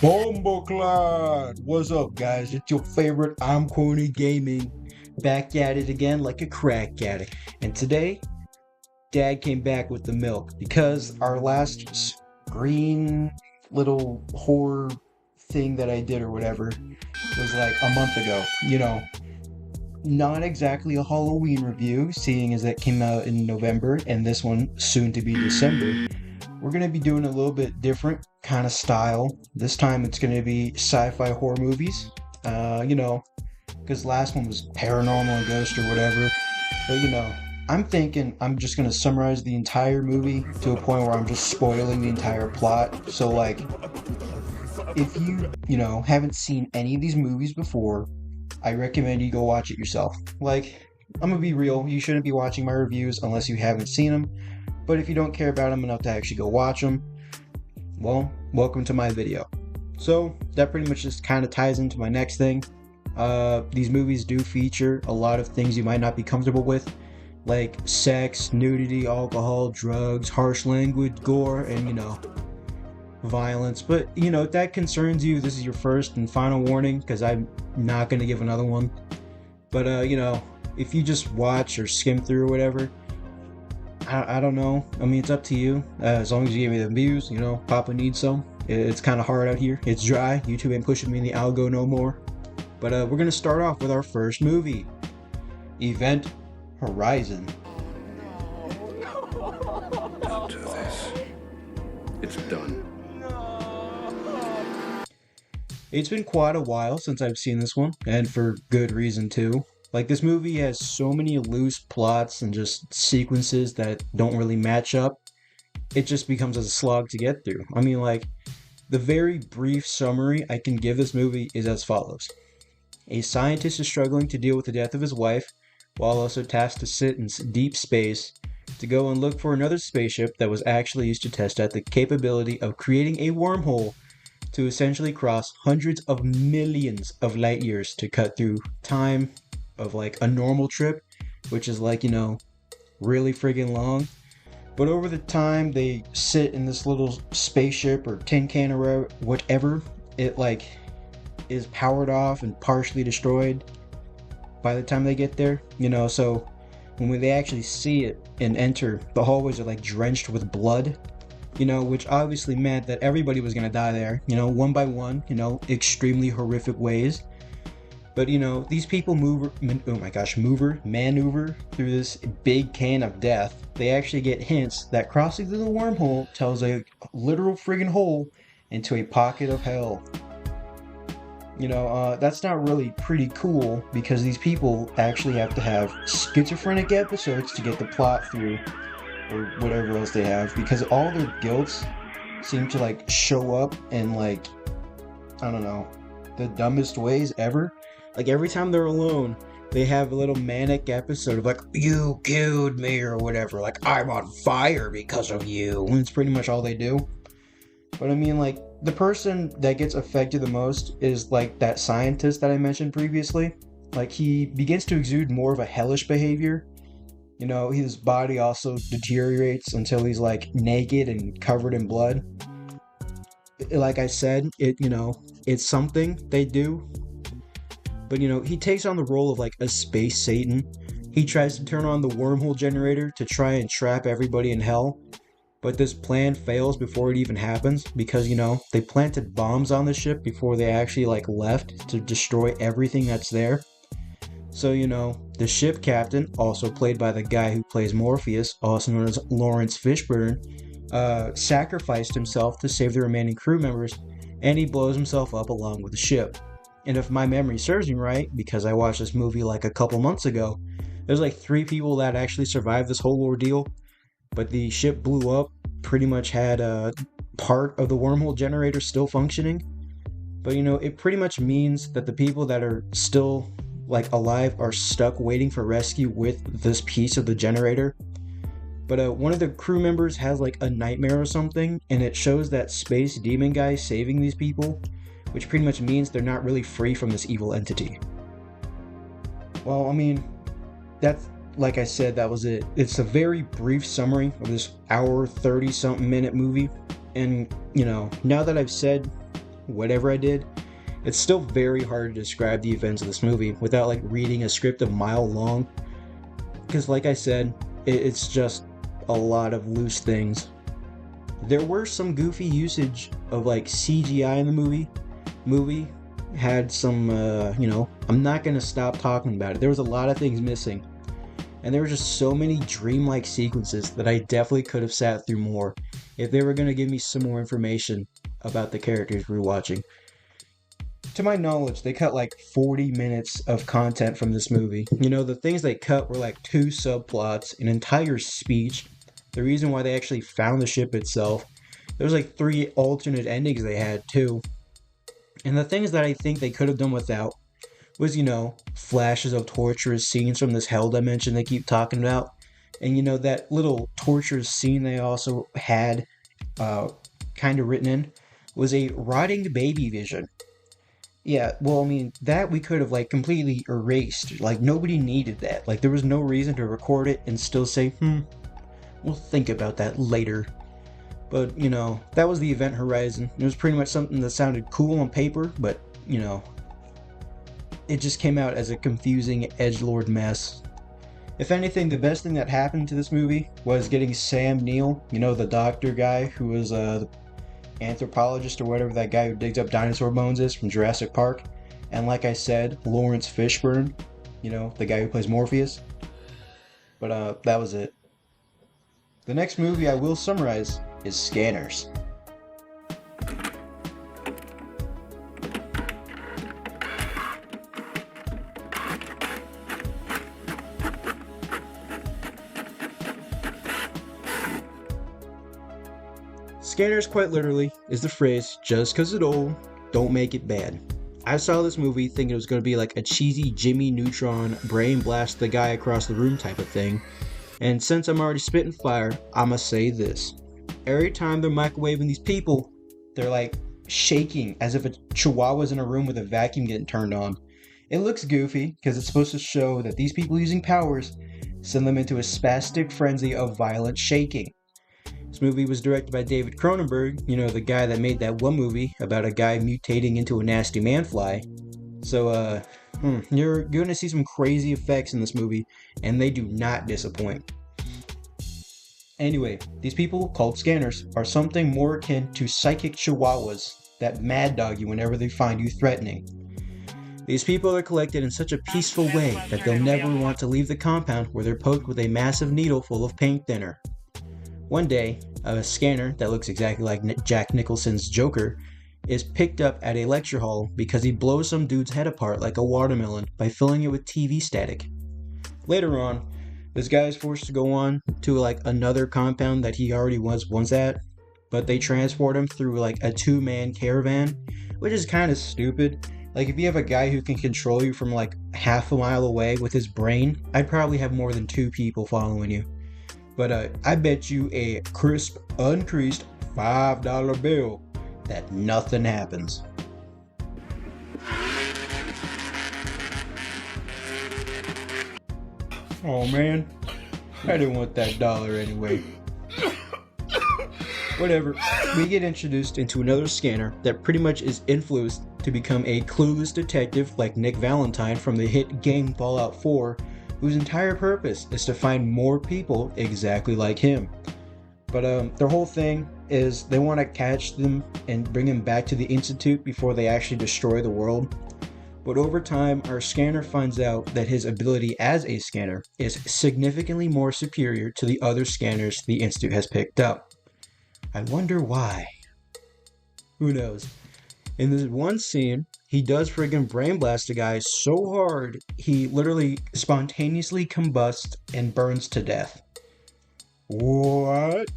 Bomboclad! What's up, guys? It's your favorite I'm Corny Gaming, back at it again like a crack addict. And today, Dad came back with the milk because our last green little horror thing that I did or whatever was like a month ago. Not exactly a Halloween review, seeing as that came out in November, and this one soon to be December. We're going to be doing a little bit different kind of style. This time it's going to be sci-fi horror movies. Because last one was paranormal and ghost or whatever. But I'm thinking I'm just going to summarize the entire movie to a point where I'm just spoiling the entire plot. So like, if you haven't seen any of these movies before, I recommend you go watch it yourself. Like, I'm gonna be real, you shouldn't be watching my reviews unless you haven't seen them. But if you don't care about them enough to actually go watch them, well, welcome to my video. So that pretty much just kind of ties into my next thing. These movies do feature a lot of things you might not be comfortable with, like sex, nudity, alcohol, drugs, harsh language, gore, and violence. But if that concerns you, this is your first and final warning, because I'm not going to give another one. But if you just watch or skim through or whatever, I don't know. I mean, it's up to you. As long as you give me the views, Papa needs some. It's kind of hard out here. It's dry. YouTube ain't pushing me in the algo no more. But we're going to start off with our first movie, Event Horizon. After this, it's done. It's been quite a while since I've seen this one, and for good reason too. Like, this movie has so many loose plots and just sequences that don't really match up. It just becomes a slog to get through. I mean, like, the very brief summary I can give this movie is as follows. A scientist is struggling to deal with the death of his wife, while also tasked to sit in deep space to go and look for another spaceship that was actually used to test out the capability of creating a wormhole to essentially cross hundreds of millions of light years to cut through time of like a normal trip, which is like, really friggin' long. But over the time they sit in this little spaceship or tin can or whatever, it like is powered off and partially destroyed by the time they get there, so when they actually see it and enter, the hallways are like drenched with blood, which obviously meant that everybody was going to die there, one by one, extremely horrific ways. But, these people maneuver through this big can of death. They actually get hints that crossing through the wormhole tells a literal friggin' hole into a pocket of hell. That's not really pretty cool, because these people actually have to have schizophrenic episodes to get the plot through, or whatever else they have, because all their guilts seem to like show up in like, I don't know, the dumbest ways ever. Like, every time they're alone, they have a little manic episode of like, you killed me or whatever, like, I'm on fire because of you, and it's pretty much all they do. But I mean, like, the person that gets affected the most is like that scientist that I mentioned previously. Like, he begins to exude more of a hellish behavior. His body also deteriorates until he's like naked and covered in blood. Like I said, it's something they do. But he takes on the role of like a space Satan. He tries to turn on the wormhole generator to try and trap everybody in hell. But this plan fails before it even happens, because they planted bombs on the ship before they actually like left to destroy everything that's there. So, the ship captain, also played by the guy who plays Morpheus, also known as Lawrence Fishburne, sacrificed himself to save the remaining crew members, and he blows himself up along with the ship. And if my memory serves me right, because I watched this movie like a couple months ago, there's like 3 people that actually survived this whole ordeal, but the ship blew up, pretty much had a part of the wormhole generator still functioning. But it pretty much means that the people that are still like alive are stuck waiting for rescue with this piece of the generator. But one of the crew members has like a nightmare or something, and it shows that space demon guy saving these people, which pretty much means they're not really free from this evil entity. Well, I mean, that's, like I said, that was it. It's a very brief summary of this hour 30 something minute movie. And now that I've said whatever I did, it's still very hard to describe the events of this movie without like reading a script a mile long. Because like I said, it's just a lot of loose things. There were some goofy usage of like CGI in the movie had some, I'm not going to stop talking about it. There was a lot of things missing. And there were just so many dreamlike sequences that I definitely could have sat through more if they were going to give me some more information about the characters we were watching. To my knowledge, they cut like 40 minutes of content from this movie. The things they cut were like 2 subplots, an entire speech, the reason why they actually found the ship itself. There was like 3 alternate endings they had too. And the things that I think they could have done without was, flashes of torturous scenes from this hell dimension they keep talking about. And, that little torturous scene they also had kind of written in was a rotting baby vision. Yeah, well, I mean, that we could have, like, completely erased. Like, nobody needed that. Like, there was no reason to record it and still say, we'll think about that later. But, that was the event horizon. It was pretty much something that sounded cool on paper, but, it just came out as a confusing edgelord mess. If anything, the best thing that happened to this movie was getting Sam Neill, the doctor guy who was the anthropologist or whatever that guy who digs up dinosaur bones is from Jurassic Park. And like I said, Lawrence Fishburne, the guy who plays Morpheus. But that was it. The next movie I will summarize is Scanners. Scanners, quite literally, is the phrase, just cause it's old, don't make it bad. I saw this movie thinking it was going to be like a cheesy Jimmy Neutron, brain blast the guy across the room type of thing. And since I'm already spitting fire, I'ma say this. Every time they're microwaving these people, they're like shaking as if a chihuahua's in a room with a vacuum getting turned on. It looks goofy because it's supposed to show that these people using powers send them into a spastic frenzy of violent shaking. This movie was directed by David Cronenberg, the guy that made that one movie about a guy mutating into a nasty man-fly. So, you're going to see some crazy effects in this movie, and they do not disappoint. Anyway, these people, called scanners, are something more akin to psychic chihuahuas that mad dog you whenever they find you threatening. These people are collected in such a peaceful way that they'll never want to leave the compound where they're poked with a massive needle full of paint thinner. One day, a scanner that looks exactly like Jack Nicholson's Joker is picked up at a lecture hall because he blows some dude's head apart like a watermelon by filling it with TV static. Later on, this guy is forced to go on to like another compound that he already was once at, but they transport him through like a 2-man caravan, which is kind of stupid. Like if you have a guy who can control you from like half a mile away with his brain, I'd probably have more than 2 people following you. But I bet you a crisp, uncreased $5 bill that nothing happens. Oh man, I didn't want that dollar anyway. Whatever, we get introduced into another scanner that pretty much is influenced to become a clueless detective like Nick Valentine from the hit game Fallout 4, whose entire purpose is to find more people exactly like him. But their whole thing is they want to catch them and bring them back to the Institute before they actually destroy the world. But over time, our scanner finds out that his ability as a scanner is significantly more superior to the other scanners the Institute has picked up. I wonder why. Who knows? In this one scene, he does friggin' brain blast a guy so hard, he literally spontaneously combusts and burns to death. What?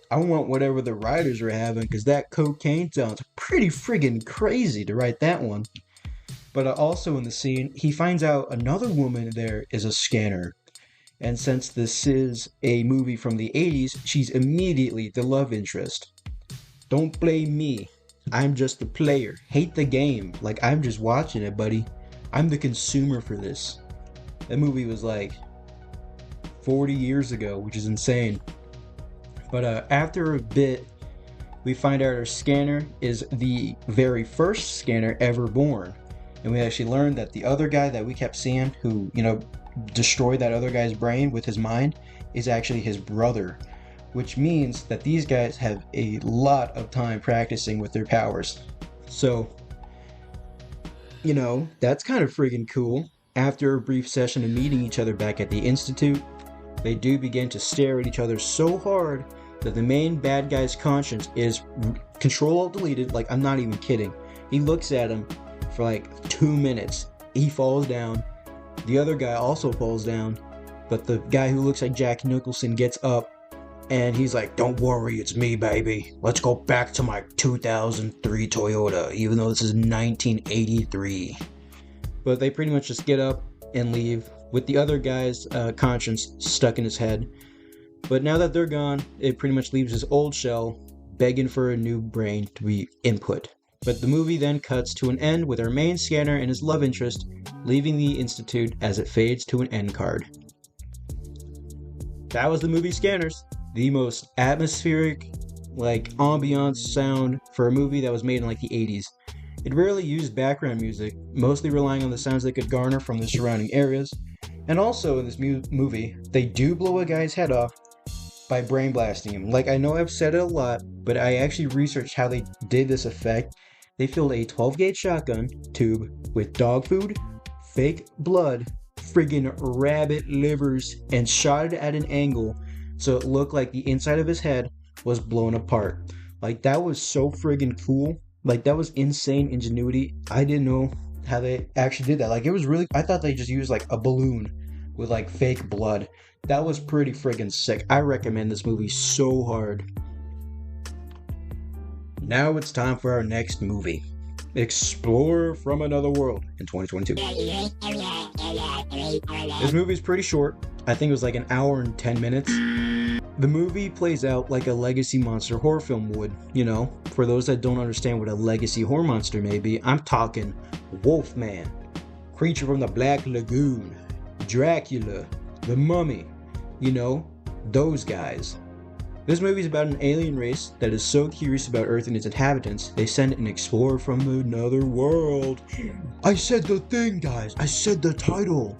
I want whatever the writers are having, because that cocaine sounds pretty friggin' crazy to write that one. But also in the scene, he finds out another woman there is a scanner. And since this is a movie from the 80s, she's immediately the love interest. Don't blame me. I'm just the player. Hate the game. Like, I'm just watching it, buddy. I'm the consumer for this. That movie was like 40 years ago, which is insane. But after a bit, we find out our scanner is the very first scanner ever born. And we actually learned that the other guy that we kept seeing, who, destroyed that other guy's brain with his mind, is actually his brother. Which means that these guys have a lot of time practicing with their powers. So, that's kind of friggin' cool. After a brief session of meeting each other back at the Institute, they do begin to stare at each other so hard that the main bad guy's conscience is Control-Alt-Deleted. Like, I'm not even kidding. He looks at him for like 2 minutes. He falls down. The other guy also falls down. But the guy who looks like Jack Nicholson gets up and he's like, "Don't worry, it's me, baby. Let's go back to my 2003 Toyota, even though this is 1983. But they pretty much just get up and leave with the other guy's conscience stuck in his head. But now that they're gone, it pretty much leaves his old shell begging for a new brain to be input. But the movie then cuts to an end with our main scanner and his love interest leaving the Institute as it fades to an end card. That was the movie Scanners. The most atmospheric, ambiance sound for a movie that was made in the 80s. It rarely used background music, mostly relying on the sounds they could garner from the surrounding areas. And also in this movie, they do blow a guy's head off by brain blasting him. I know I've said it a lot, but I actually researched how they did this effect. They filled a 12-gauge shotgun tube with dog food, fake blood, friggin' rabbit livers, and shot it at an angle so it looked like the inside of his head was blown apart. That was so friggin' cool. That was insane ingenuity. I didn't know how they actually did that. It was really, I thought they just used a balloon with fake blood. That was pretty friggin' sick. I recommend this movie so hard. Now it's time for our next movie, Explorer from Another World in 2022. This movie is pretty short. I think it was an hour and 10 minutes. The movie plays out like a legacy monster horror film would, For those that don't understand what a legacy horror monster may be, I'm talking Wolfman, Creature from the Black Lagoon, Dracula, The Mummy, those guys. This movie is about an alien race that is so curious about Earth and its inhabitants, they send an explorer from another world. I said the thing, guys. I said the title.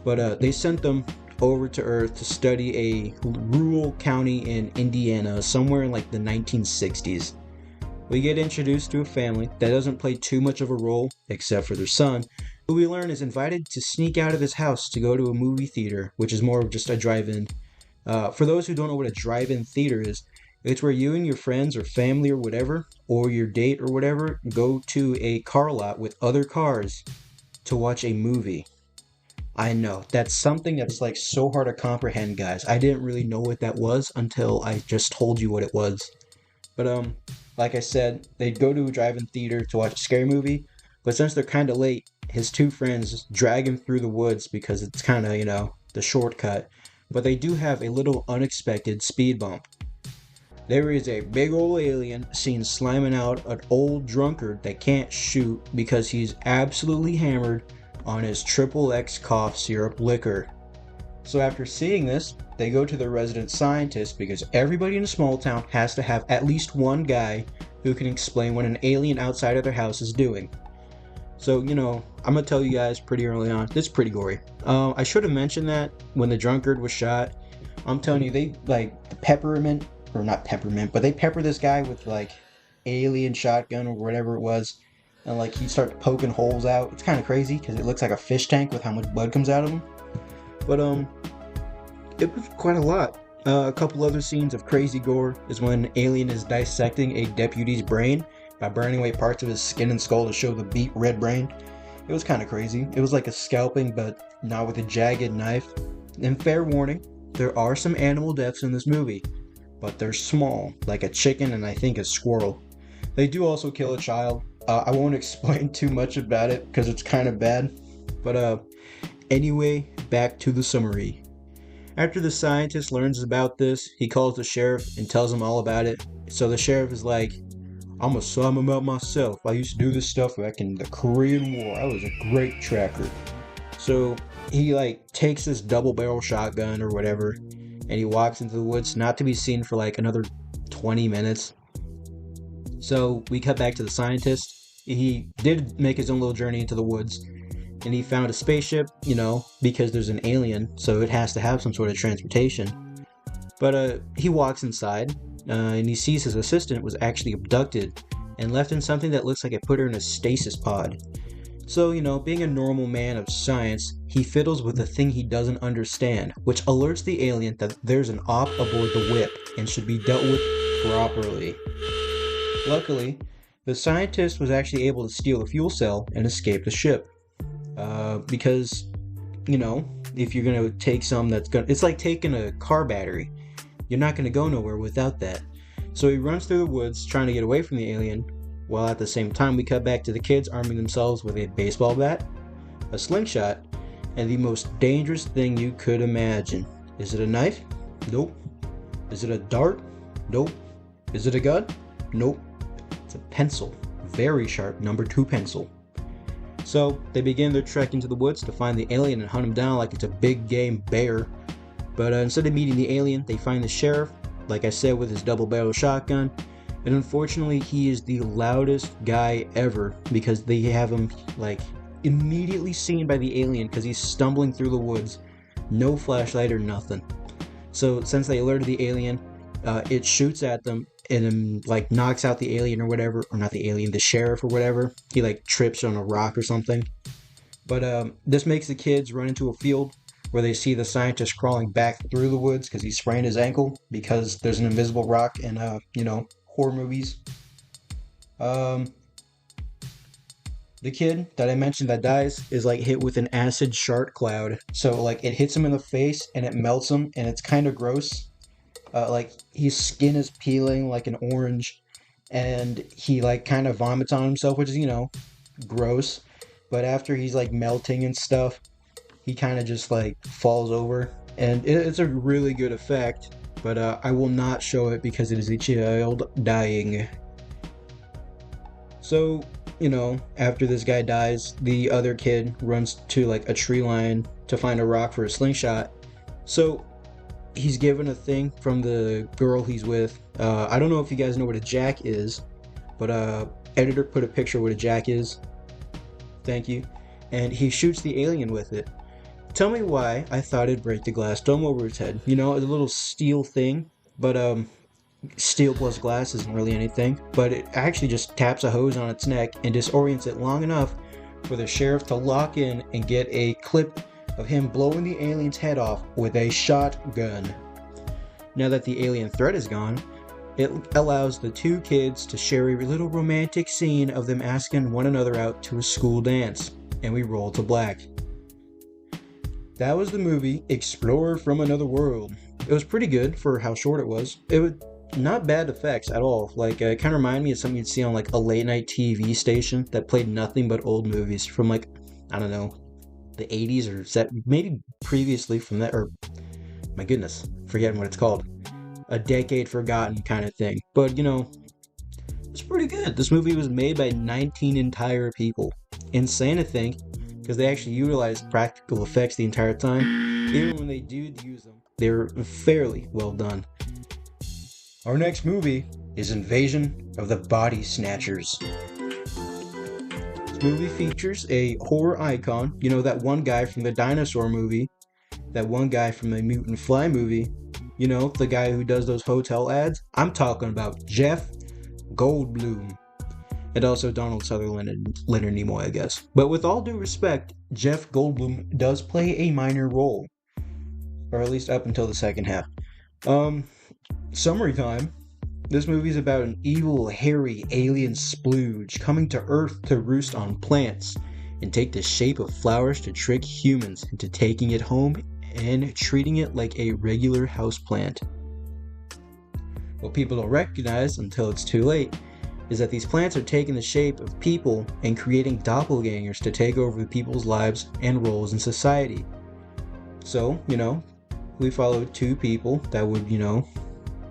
But they sent them over to Earth to study a rural county in Indiana, somewhere in the 1960s. We get introduced to a family that doesn't play too much of a role, except for their son, who we learn is invited to sneak out of his house to go to a movie theater, which is more of just a drive-in. For those who don't know what a drive-in theater is, it's where you and your friends or family or whatever, or your date or whatever, go to a car lot with other cars to watch a movie. I know, that's something that's so hard to comprehend, guys. I didn't really know what that was until I just told you what it was. But like I said, they'd go to a drive-in theater to watch a scary movie, but since they're kind of late, his two friends drag him through the woods because it's kind of, the shortcut. But they do have a little unexpected speed bump. There is a big old alien seen sliming out an old drunkard that can't shoot because he's absolutely hammered on his XXX cough syrup liquor. So after seeing this, they go to the resident scientist because everybody in a small town has to have at least one guy who can explain what an alien outside of their house is doing. So, I'm going to tell you guys pretty early on, this is pretty gory. I should have mentioned that when the drunkard was shot. I'm telling you, they, they pepper this guy with, alien shotgun or whatever it was. And, he starts poking holes out. It's kind of crazy because it looks like a fish tank with how much blood comes out of him. But, it was quite a lot. A couple other scenes of crazy gore is when an alien is dissecting a deputy's brain by burning away parts of his skin and skull to show the beet red brain. It was kind of crazy. It was like a scalping, but not with a jagged knife. And fair warning, there are some animal deaths in this movie, but they're small, like a chicken and I think a squirrel. They do also kill a child. I won't explain too much about it because it's kind of bad. But anyway, back to the summary. After the scientist learns about this, he calls the sheriff and tells him all about it. So the sheriff is like, I'm gonna sum him up myself. I used to do this stuff back in the Korean War. I was a great tracker. So he takes this double barrel shotgun or whatever, and he walks into the woods, not to be seen for another 20 minutes. So we cut back to the scientist. He did make his own little journey into the woods, and he found a spaceship, because there's an alien, so it has to have some sort of transportation. But he walks inside, and he sees his assistant was actually abducted and left in something that looks like it put her in a stasis pod. So, being a normal man of science, he fiddles with the thing he doesn't understand, which alerts the alien that there's an op aboard the whip and should be dealt with properly. Luckily, the scientist was actually able to steal the fuel cell and escape the ship. Because, if you're going to take some it's like taking a car battery. You're not going to go nowhere without that. So he runs through the woods trying to get away from the alien, while at the same time we cut back to the kids arming themselves with a baseball bat, a slingshot, and the most dangerous thing you could imagine. Is it a knife? Nope. Is it a dart? Nope. Is it a gun? Nope. It's a pencil. Very sharp number 2 pencil. So they begin their trek into the woods to find the alien and hunt him down like it's a big game bear. But instead of meeting the alien, they find the sheriff, like I said, with his double-barrel shotgun. And unfortunately, he is the loudest guy ever because they have him, immediately seen by the alien because he's stumbling through the woods. No flashlight or nothing. So since they alerted the alien, it shoots at them and knocks out the alien or whatever. Or not the alien, the sheriff or whatever. He trips on a rock or something. But this makes the kids run into a field where they see the scientist crawling back through the woods because he sprained his ankle because there's an invisible rock in, horror movies. The kid that I mentioned that dies is hit with an acid shark cloud. So it hits him in the face and it melts him and it's kind of gross. His skin is peeling like an orange and he kind of vomits on himself, which is, gross. But after he's melting and stuff, he kind of just falls over, and it's a really good effect, but I will not show it because it is a child dying. So, after this guy dies, the other kid runs to a tree line to find a rock for a slingshot. So he's given a thing from the girl he's with. I don't know if you guys know what a jack is, but editor put a picture of what a jack is. Thank you. And he shoots the alien with it. Tell me why I thought it'd break the glass dome over its head. A little steel thing, but steel plus glass isn't really anything. But it actually just taps a hose on its neck and disorients it long enough for the sheriff to lock in and get a clip of him blowing the alien's head off with a shotgun. Now that the alien threat is gone, it allows the two kids to share a little romantic scene of them asking one another out to a school dance. And we roll to black. That was the movie Explorer from Another World. It was pretty good for how short it was. It was not bad effects at all. It kind of reminded me of something you'd see on a late night TV station that played nothing but old movies from I don't know, the 80s or maybe previously from that, or my goodness, forgetting what it's called. A decade forgotten kind of thing. But it's pretty good. This movie was made by 19 entire people. Insane to think, because they actually utilized practical effects the entire time. Even when they did use them, they were fairly well done. Our next movie is Invasion of the Body Snatchers. This movie features a horror icon, that one guy from the dinosaur movie, that one guy from the Mutant Fly movie, the guy who does those hotel ads. I'm talking about Jeff Goldblum. And also Donald Sutherland and Leonard Nimoy, I guess. But with all due respect, Jeff Goldblum does play a minor role. Or at least up until the second half. Summary time. This movie is about an evil, hairy alien splooge coming to Earth to roost on plants and take the shape of flowers to trick humans into taking it home and treating it like a regular houseplant. What people don't recognize until it's too late is that these plants are taking the shape of people and creating doppelgangers to take over the people's lives and roles in society. So, we followed two people that would,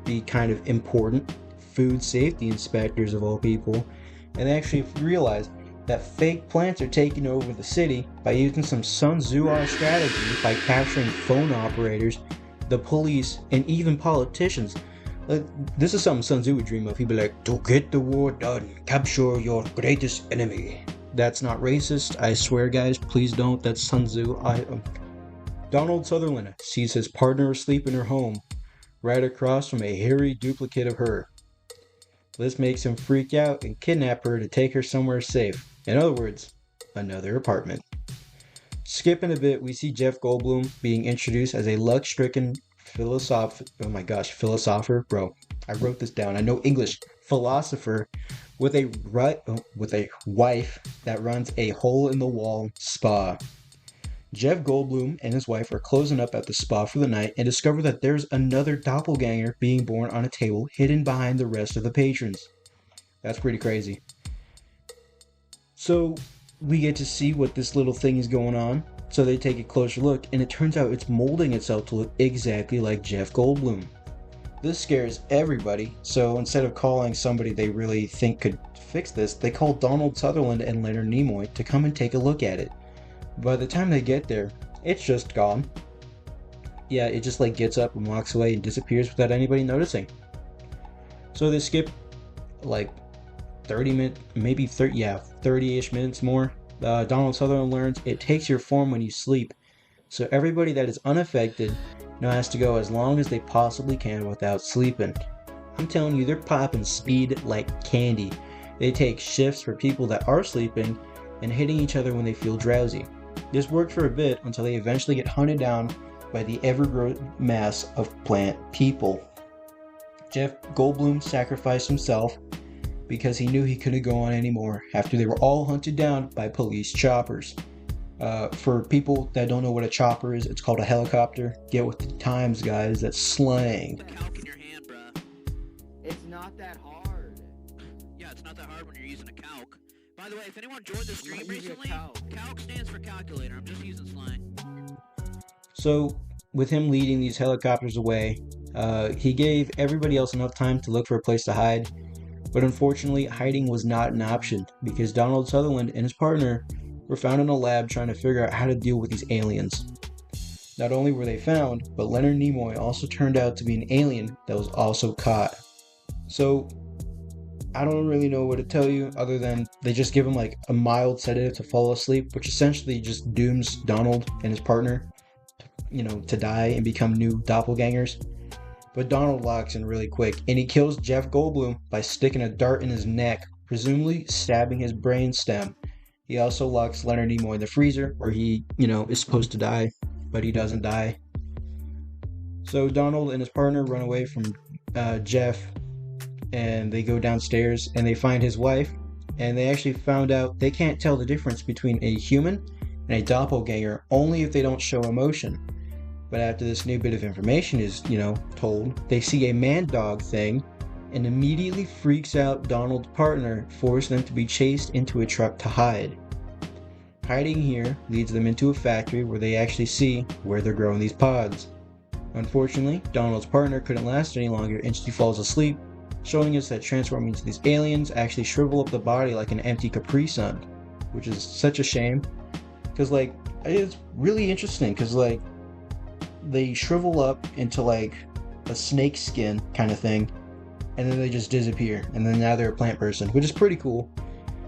be kind of important food safety inspectors of all people, and they actually realized that fake plants are taking over the city by using some Sun Tzu strategy by capturing phone operators, the police, and even politicians Uh, this is something Sun Tzu would dream of. He'd be like, to get the war done, capture your greatest enemy. That's not racist. I swear, guys, please don't. That's Sun Tzu. Donald Sutherland sees his partner asleep in her home, right across from a hairy duplicate of her. This makes him freak out and kidnap her to take her somewhere safe. In other words, another apartment. Skipping a bit, we see Jeff Goldblum being introduced as a luck-stricken philosopher. Bro, I wrote this down. I know English. Philosopher with a wife that runs a hole-in-the-wall spa. Jeff Goldblum and his wife are closing up at the spa for the night and discover that there's another doppelganger being born on a table hidden behind the rest of the patrons. That's pretty crazy. So we get to see what this little thing is going on. So they take a closer look, and it turns out it's molding itself to look exactly like Jeff Goldblum. This scares everybody, so instead of calling somebody they really think could fix this, they call Donald Sutherland and Leonard Nimoy to come and take a look at it. By the time they get there, it's just gone. Yeah, it just like gets up and walks away and disappears without anybody noticing. So they skip like 30 minutes, maybe 30-ish minutes more. Donald Sutherland learns it takes your form when you sleep, so everybody that is unaffected now has to go as long as they possibly can without sleeping. I'm telling you, they're popping speed like candy. They take shifts for people that are sleeping and hitting each other when they feel drowsy. This worked for a bit until they eventually get hunted down by the ever-growing mass of plant people. Jeff Goldblum sacrificed himself because he knew he couldn't go on anymore after they were all hunted down by police choppers. For people that don't know what a chopper is, it's called a helicopter. Get with the times, guys. That's slang. The calc in your hand, bruh. It's not that hard. Yeah, it's not that hard when you're using a calc. By the way, if anyone joined the stream I'm using a recently, calc stands for calculator. I'm just using slang. So, with him leading these helicopters away, he gave everybody else enough time to look for a place to hide. But unfortunately, hiding was not an option because Donald Sutherland and his partner were found in a lab trying to figure out how to deal with these aliens. Not only were they found, but Leonard Nimoy also turned out to be an alien that was also caught. So, I don't really know what to tell you other than they just give him like a mild sedative to fall asleep, which essentially just dooms Donald and his partner, to die and become new doppelgangers. But Donald locks in really quick, and he kills Jeff Goldblum by sticking a dart in his neck, presumably stabbing his brain stem. He also locks Leonard Nimoy in the freezer, where he, is supposed to die, but he doesn't die. So Donald and his partner run away from Jeff, and they go downstairs, and they find his wife, and they actually found out they can't tell the difference between a human and a doppelganger only if they don't show emotion. But after this new bit of information is, told, they see a man-dog thing and immediately freaks out Donald's partner, forcing them to be chased into a truck to hide. Hiding here leads them into a factory where they actually see where they're growing these pods. Unfortunately, Donald's partner couldn't last any longer and she falls asleep, showing us that transforming into these aliens actually shrivel up the body like an empty Capri Sun, which is such a shame. Because, it's really interesting because, they shrivel up into like a snake skin kind of thing, and then they just disappear, and then now they're a plant person, which is pretty cool.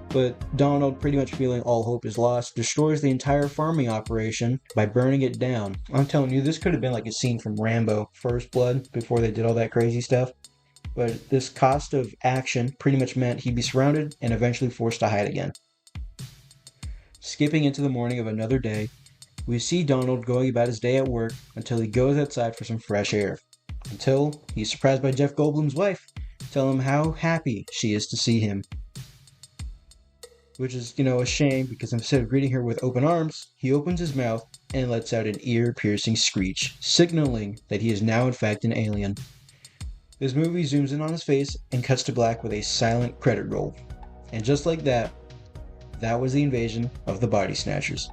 But Donald, pretty much feeling all hope is lost, destroys the entire farming operation by burning it down. I'm telling you, this could have been like a scene from Rambo First Blood before they did all that crazy stuff. But this cost of action pretty much meant he'd be surrounded and eventually forced to hide again. Skipping into the morning of another day, we see Donald going about his day at work until he goes outside for some fresh air. Until he's surprised by Jeff Goldblum's wife, telling him how happy she is to see him. Which is, a shame because instead of greeting her with open arms, he opens his mouth and lets out an ear-piercing screech, signaling that he is now in fact an alien. This movie zooms in on his face and cuts to black with a silent credit roll. And just like that, that was the invasion of the Body Snatchers.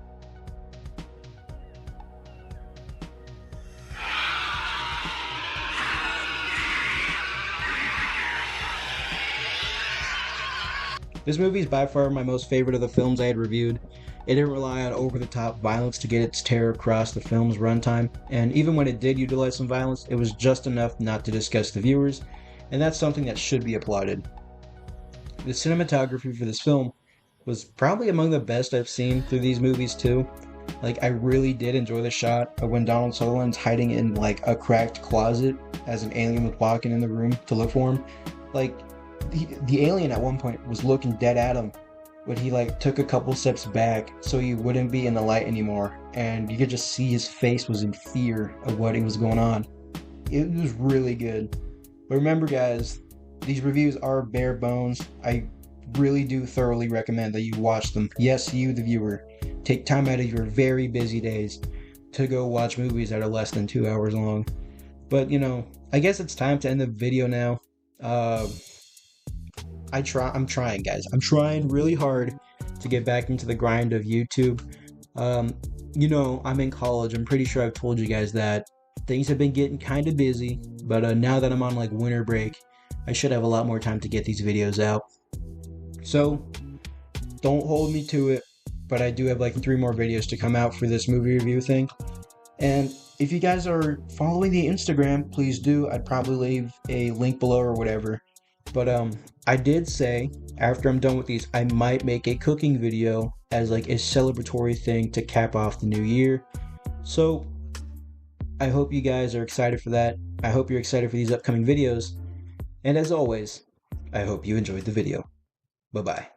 This movie is by far my most favorite of the films I had reviewed. It didn't rely on over-the-top violence to get its terror across the film's runtime, and even when it did utilize some violence, it was just enough not to disgust the viewers, and that's something that should be applauded. The cinematography for this film was probably among the best I've seen through these movies too. Like, I really did enjoy the shot of when Donald Sutherland's hiding in like a cracked closet as an alien was walking in the room to look for him. Like, the alien at one point was looking dead at him, but he like took a couple steps back so he wouldn't be in the light anymore, and you could just see his face was in fear of what was going on. It was really good. But remember, guys, these reviews are bare bones. I really do thoroughly recommend that you watch them. Yes, you, the viewer, take time out of your very busy days to go watch movies that are less than 2 hours long. But, I guess it's time to end the video now. I'm trying, guys. I'm trying really hard to get back into the grind of YouTube. I'm in college. I'm pretty sure I've told you guys that. Things have been getting kind of busy, but now that I'm on like winter break, I should have a lot more time to get these videos out. So, don't hold me to it, but I do have like 3 more videos to come out for this movie review thing. And if you guys are following the Instagram, please do. I'd probably leave a link below or whatever. But I did say, after I'm done with these, I might make a cooking video as like a celebratory thing to cap off the new year. So, I hope you guys are excited for that. I hope you're excited for these upcoming videos. And as always, I hope you enjoyed the video. Bye-bye.